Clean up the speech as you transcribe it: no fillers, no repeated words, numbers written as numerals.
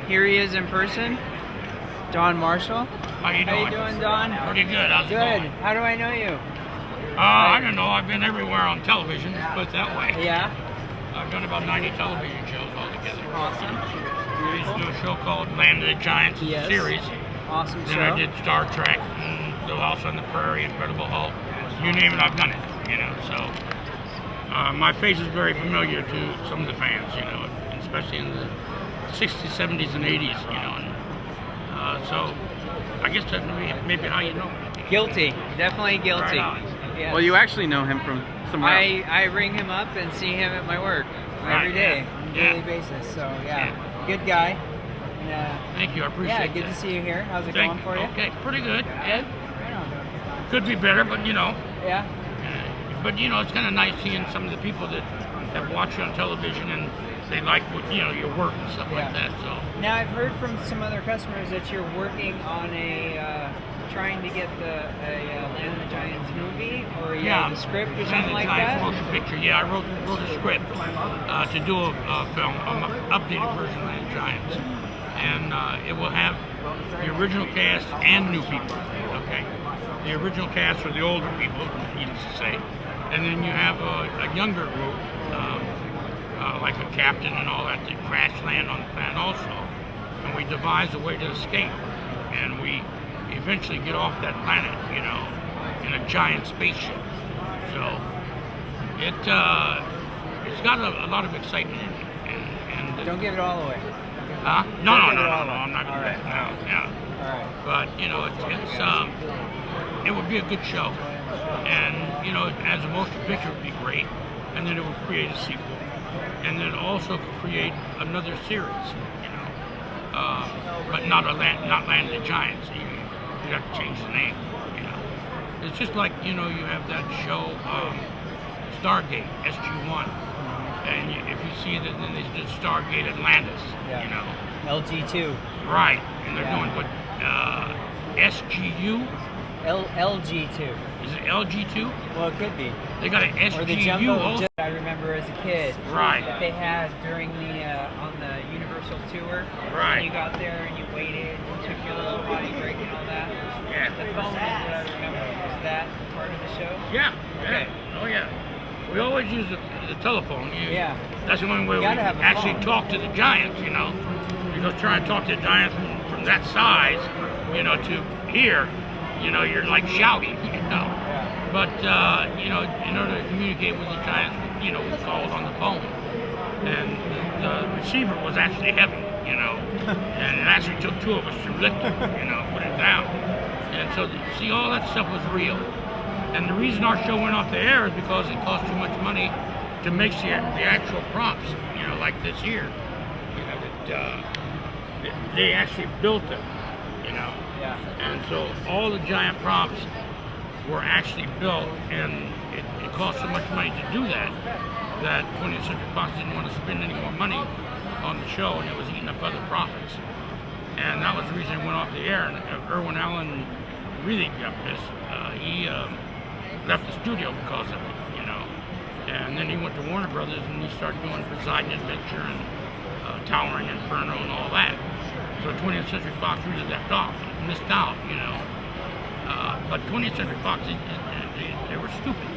Here he is in person, Don Marshall. How you doing? How you doing, Don? Pretty good. How's it Good. going? How do I know you? I don't know. I've been everywhere on television. Let's put it that way. Yeah. I've done about 90 television shows altogether. Awesome. I used to do a show called Land of the Giants Yes. series. Awesome Then show. I did Star Trek, and The House on the Prairie, Incredible Hulk. You name it, I've done it. You know, so my face is very familiar to some of the fans. You know, especially in the 60s, 70s, and 80s. You know, and so I guess that's maybe how you know me. Guilty. Definitely guilty. Right on. Yes. Well, you actually know him from somewhere else. I ring him up and see him at my work every day on a daily basis. So yeah, good guy. And, Thank you, I appreciate yeah, that. good to see you here. How's it Thank going for you? Okay, pretty good. Good. Right on. Could be better, but you know. Yeah. But you know, it's kind of nice seeing some of the people that watch you on television and they like what your work and stuff like that. So now I've heard from some other customers that you're working on trying to get the Land of the Giants movie or the script or something like that. Motion picture. Yeah, I wrote a script to do a film, an updated version of Land of the Giants, and it will have the original cast and new people. Okay, the original cast are the older people, needless to say, and then you have a younger group. Like a captain and all that, to crash land on the planet also. And we devise a way to escape. And we eventually get off that planet, you know, in a giant spaceship. So it's got a lot of excitement in it. And Don't give it all away. No, I'm not gonna do that now. Yeah. All right. But you know, it would be a good show. And you know, as a motion picture it would be great. And then it would create a sequel. And then also create another series, you know, but not Land of the Giants. You have to change the name, you know. It's just like, you know, you have that show, Stargate, SG-1, and if you see that, then they did Stargate Atlantis, you know. LG2. Right, and they're doing what, SGU? LG2. Is it LG2? Well, it could be. They got an Or the SGU jumbo also. jet I remember as a kid. Right. That they had during the on the Universal tour. Right. And you got there and you waited, and took your little potty break and all that. Yeah. The phone is what I remember. Was that part of the show? Yeah. Okay. Oh yeah. We always use the telephone. Yeah. That's the only way we gotta have a actually phone. talk to the Giants, you know. Because trying to talk to the Giants from that size, you know, to here, you know, you're like shouting, you know. But, you know, in order to communicate with the Giants, you know, we called on the phone. And the receiver was actually heavy, you know. And it actually took two of us to lift it, you know, put it down. And so, see, all that stuff was real. And the reason our show went off the air is because it cost too much money to make the actual props, you know, like this here. You know, that they actually built them, you know. Yeah. And so all the giant props were actually built, and it cost so much money to do that 20th Century Fox didn't want to spend any more money on the show, and it was eating up other profits. And that was the reason it went off the air. And Irwin Allen really got pissed. He left the studio because of it, you know. And then he went to Warner Brothers and he started doing Poseidon Adventure and Towering Inferno and all that. So 20th Century Fox really left off, missed out, you know. But 20th Century Fox, they were stupid.